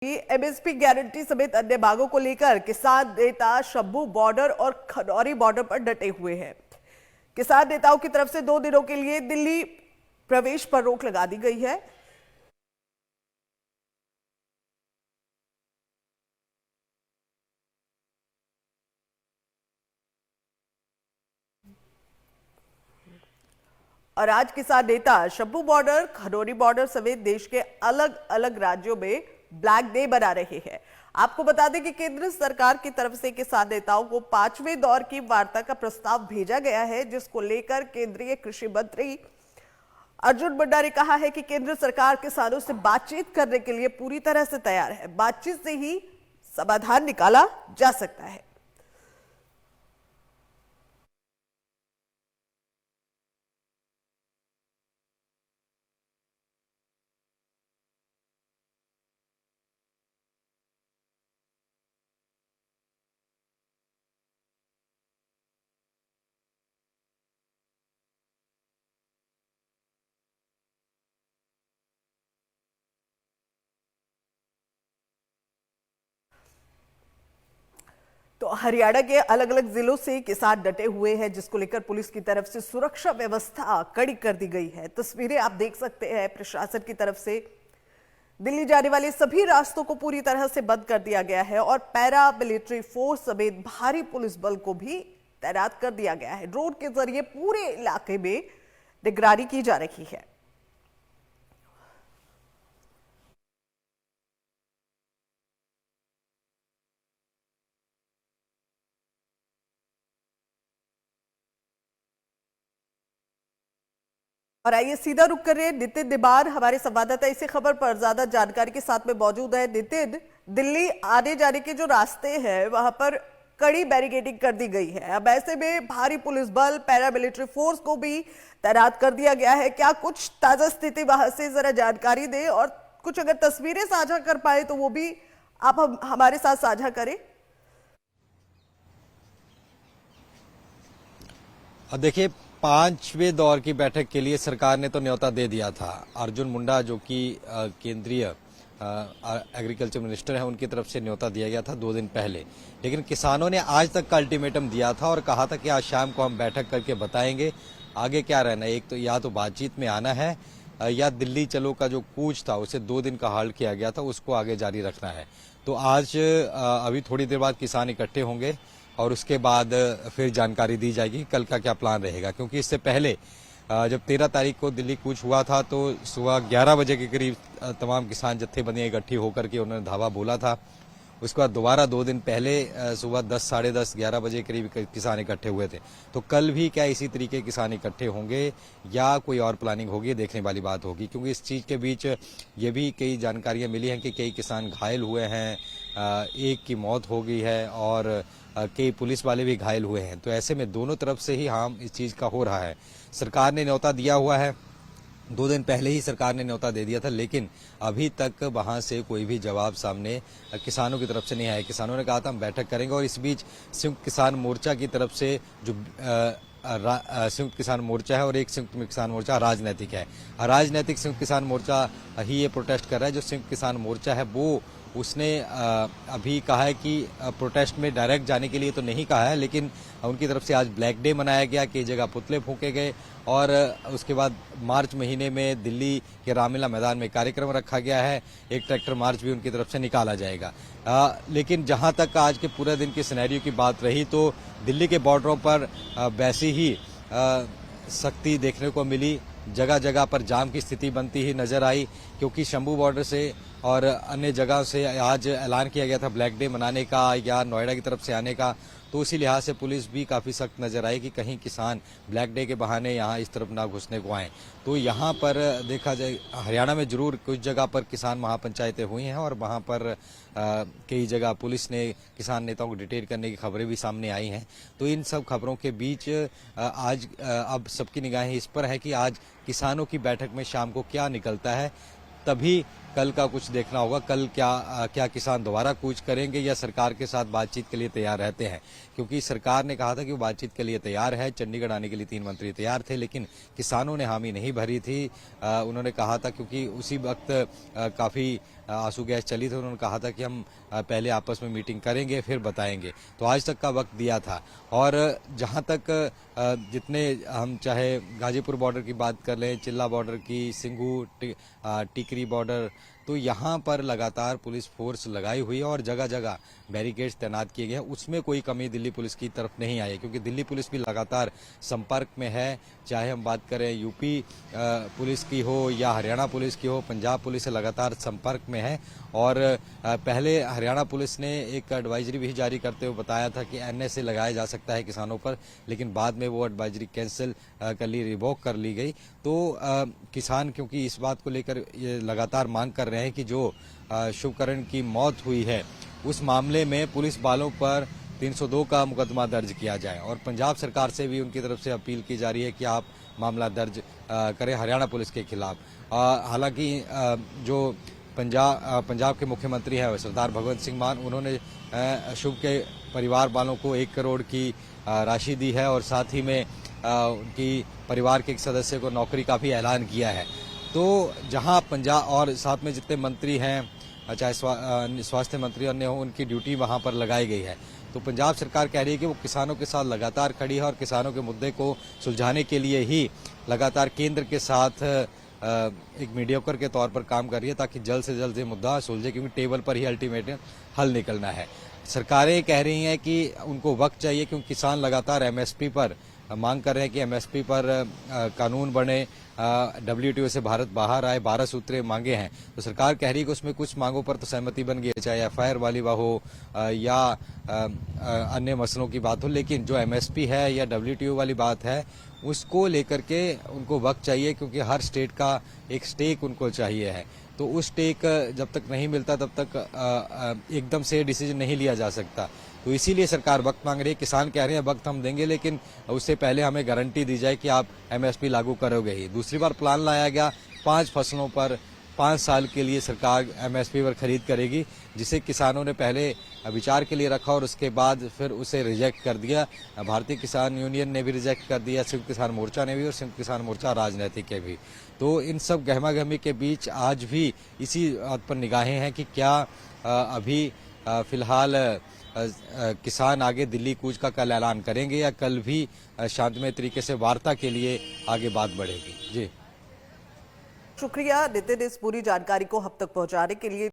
MSP guarantee समेत अन्य मांगों को लेकर किसान नेता शंभू बॉर्डर और खनौरी बॉर्डर पर डटे हुए हैं। किसान नेताओं की तरफ से 2 दिनों के लिए दिल्ली प्रवेश पर रोक लगा दी गई है। और आज किसान नेता शंभू बॉर्डर, खनौरी बॉर्डर समेत देश के अलग अलग राज्यों में ब्लैक डे बना रहे हैं। आपको बता दें कि केंद्र सरकार की तरफ से किसान नेताओं को 5वें दौर की वार्ता का प्रस्ताव भेजा गया है, जिसको लेकर केंद्रीय कृषि मंत्री अर्जुन मुंडा ने कहा है कि केंद्र सरकार किसानों से बातचीत करने के लिए पूरी तरह से तैयार है। बातचीत से ही समाधान निकाला जा सकता है। तो हरियाणा के अलग अलग जिलों से किसान डटे हुए हैं, जिसको लेकर पुलिस की तरफ से सुरक्षा व्यवस्था कड़ी कर दी गई है। तस्वीरें आप देख सकते हैं। प्रशासन की तरफ से दिल्ली जाने वाले सभी रास्तों को पूरी तरह से बंद कर दिया गया है और पैरा मिलिट्री फोर्स समेत भारी पुलिस बल को भी तैनात कर दिया गया है। ड्रोन के जरिए पूरे इलाके में निगरानी की जा रही है। और आइए सीधा रुक कर रहे हैं नितिन निबार, हमारे संवाददाता इसी खबर पर ज्यादा जानकारी के साथ में मौजूद है। नितिन, दिल्ली आने जाने के जो रास्ते हैं वहां पर कड़ी बैरिकेडिंग कर दी गई है। अब ऐसे में भारी पुलिस बल, पैरामिलिट्री फोर्स को भी तैनात कर दिया गया है। क्या कुछ ताजा स्थिति वहां से जरा जानकारी दें और कुछ अगर तस्वीरें साझा कर पाए तो वो भी आप हमारे साथ साझा करें। देखिए, 5वें दौर की बैठक के लिए सरकार ने तो न्योता दे दिया था। अर्जुन मुंडा जो कि केंद्रीय एग्रीकल्चर मिनिस्टर हैं, उनकी तरफ से न्योता दिया गया था 2 दिन पहले। लेकिन किसानों ने आज तक का अल्टीमेटम दिया था और कहा था कि आज शाम को हम बैठक करके बताएंगे आगे क्या रहना है। एक तो या तो बातचीत में आना है या दिल्ली चलो का जो कूच था उसे 2 दिन का हाल्ट किया गया था, उसको आगे जारी रखना है। तो आज अभी थोड़ी देर बाद किसान इकट्ठे होंगे और उसके बाद फिर जानकारी दी जाएगी कल का क्या प्लान रहेगा। क्योंकि इससे पहले जब 13 तारीख को दिल्ली कूच हुआ था तो सुबह 11 बजे के करीब तमाम किसान जत्थेबंदियां इकट्ठी होकर के उन्होंने धावा बोला था। उसके बाद दोबारा 2 दिन पहले सुबह 10, साढ़े 10, 11 बजे करीब किसान इकट्ठे हुए थे। तो कल भी क्या इसी तरीके किसान इकट्ठे होंगे या कोई और प्लानिंग होगी, देखने वाली बात होगी। क्योंकि इस चीज़ के बीच ये भी कई जानकारियां मिली हैं कि कई किसान घायल हुए हैं, एक की मौत हो गई है और कई पुलिस वाले भी घायल हुए हैं। तो ऐसे में दोनों तरफ से ही हार्म इस चीज़ का हो रहा है। सरकार ने न्योता दिया हुआ है, 2 दिन पहले ही सरकार ने न्योता दे दिया था, लेकिन अभी तक वहां से कोई भी जवाब सामने किसानों की तरफ से नहीं आया। किसानों ने कहा था हम बैठक करेंगे और इस बीच संयुक्त किसान मोर्चा की तरफ से जो संयुक्त किसान मोर्चा है और एक संयुक्त किसान मोर्चा राजनीतिक है। राजनीतिक संयुक्त किसान मोर्चा ही ये प्रोटेस्ट कर रहा है। जो संयुक्त किसान मोर्चा है वो उसने अभी कहा है कि प्रोटेस्ट में डायरेक्ट जाने के लिए तो नहीं कहा है, लेकिन उनकी तरफ से आज ब्लैक डे मनाया गया, कई जगह पुतले फूंके गए और उसके बाद मार्च महीने में दिल्ली के रामलीला मैदान में कार्यक्रम रखा गया है। एक ट्रैक्टर मार्च भी उनकी तरफ से निकाला जाएगा। लेकिन जहां तक आज के पूरे दिन की सिनेरियो की बात रही तो दिल्ली के बॉर्डरों पर वैसी ही सख्ती देखने को मिली। जगह जगह पर जाम की स्थिति बनती ही नजर आई, क्योंकि शंभू बॉर्डर से और अन्य जगह से आज ऐलान किया गया था ब्लैक डे मनाने का या नोएडा की तरफ से आने का। तो उसी लिहाज से पुलिस भी काफ़ी सख्त नजर आई कि कहीं किसान ब्लैक डे के बहाने यहाँ इस तरफ ना घुसने को आए। तो यहाँ पर देखा जाए हरियाणा में जरूर कुछ जगह पर किसान महापंचायतें हुई हैं और वहाँ पर कई जगह पुलिस ने किसान नेताओं को डिटेन करने की खबरें भी सामने आई हैं। तो इन सब खबरों के बीच आज अब सबकी निगाहें इस पर है कि आज किसानों की बैठक में शाम को क्या निकलता है। तभी कल का कुछ देखना होगा। कल क्या किसान दोबारा कूच करेंगे या सरकार के साथ बातचीत के लिए तैयार रहते हैं, क्योंकि सरकार ने कहा था कि वो बातचीत के लिए तैयार है, चंडीगढ़ आने के लिए 3 मंत्री तैयार थे, लेकिन किसानों ने हामी नहीं भरी थी। उन्होंने कहा था, क्योंकि उसी वक्त काफ़ी आंसू गैस चली थी, उन्होंने कहा था कि हम पहले आपस में मीटिंग करेंगे फिर बताएंगे, तो आज तक का वक्त दिया था। और जहां तक जितने हम चाहे गाजीपुर बॉर्डर की बात कर लें, चिल्ला बॉर्डर की, सिंघू टिकरी बॉर्डर, तो यहाँ पर लगातार पुलिस फोर्स लगाई हुई है और जगह जगह बैरिकेड्स तैनात किए गए हैं। उसमें कोई कमी दिल्ली पुलिस की तरफ नहीं आई है, क्योंकि दिल्ली पुलिस भी लगातार संपर्क में है। चाहे हम बात करें यूपी पुलिस की हो या हरियाणा पुलिस की हो, पंजाब पुलिस से लगातार संपर्क में है। और पहले हरियाणा पुलिस ने एक एडवाइजरी भी जारी करते हुए बताया था कि NSA लगाया जा सकता है किसानों पर, लेकिन बाद में वो एडवाइजरी कैंसिल कर ली, रिवोक कर ली गई। तो किसान क्योंकि इस बात को लेकर ये लगातार मांग कर रहे हैं कि जो शुभकरण की मौत हुई है उस मामले में पुलिस वालों पर 302 का मुकदमा दर्ज किया जाए। और पंजाब सरकार से भी उनकी तरफ से अपील की जा रही है कि आप मामला दर्ज करें हरियाणा पुलिस के खिलाफ। हालांकि जो पंजाब के मुख्यमंत्री हैं सरदार भगवंत सिंह मान, उन्होंने शुभ के परिवार वालों को 1 करोड़ की राशि दी है और साथ ही में उनकी परिवार के एक सदस्य को नौकरी का भी ऐलान किया है। तो जहां पंजाब और साथ में जितने मंत्री हैं, चाहे स्वास्थ्य मंत्री अन्य हो, उनकी ड्यूटी वहां पर लगाई गई है। तो पंजाब सरकार कह रही है कि वो किसानों के साथ लगातार खड़ी है और किसानों के मुद्दे को सुलझाने के लिए ही लगातार केंद्र के साथ एक मीडियोकर के तौर पर काम कर रही है, ताकि जल्द से जल्द ये मुद्दा सुलझे, क्योंकि टेबल पर ही अल्टीमेट हल निकलना है। सरकारें कह रही हैं कि उनको वक्त चाहिए, क्योंकि किसान लगातार MSP पर मांग कर रहे हैं कि MSP पर कानून बने, WTO से भारत बाहर आए, 12 सूत्रें मांगे हैं। तो सरकार कह रही है कि उसमें कुछ मांगों पर तो सहमति बन गई है, चाहे FIR वाली हो या अन्य मसलों की बात हो, लेकिन जो MSP है या WTO वाली बात है उसको लेकर के उनको वक्त चाहिए, क्योंकि हर स्टेट का एक स्टेक उनको चाहिए है। तो उस स्टेक जब तक नहीं मिलता तब तक एकदम से डिसीजन नहीं लिया जा सकता। तो इसीलिए सरकार वक्त मांग रही है। किसान कह रहे हैं वक्त हम देंगे, लेकिन उससे पहले हमें गारंटी दी जाए कि आप MSP लागू करोगे ही। दूसरी बार प्लान लाया गया 5 फसलों पर 5 साल के लिए सरकार MSP पर खरीद करेगी, जिसे किसानों ने पहले विचार के लिए रखा और उसके बाद फिर उसे रिजेक्ट कर दिया। भारतीय किसान यूनियन ने भी रिजेक्ट कर दिया, संयुक्त किसान मोर्चा ने भी, और संयुक्त किसान मोर्चा राजनीतिक के भी। तो इन सब गहमा गहमी के बीच आज भी इसी बात पर निगाहें हैं कि क्या अभी फिलहाल किसान आगे दिल्ली कूच का कल ऐलान करेंगे या कल भी शांतिमय तरीके से वार्ता के लिए आगे बात बढ़ेगी। जी शुक्रिया नितिन, इस पूरी जानकारी को हम तक पहुंचाने के लिए।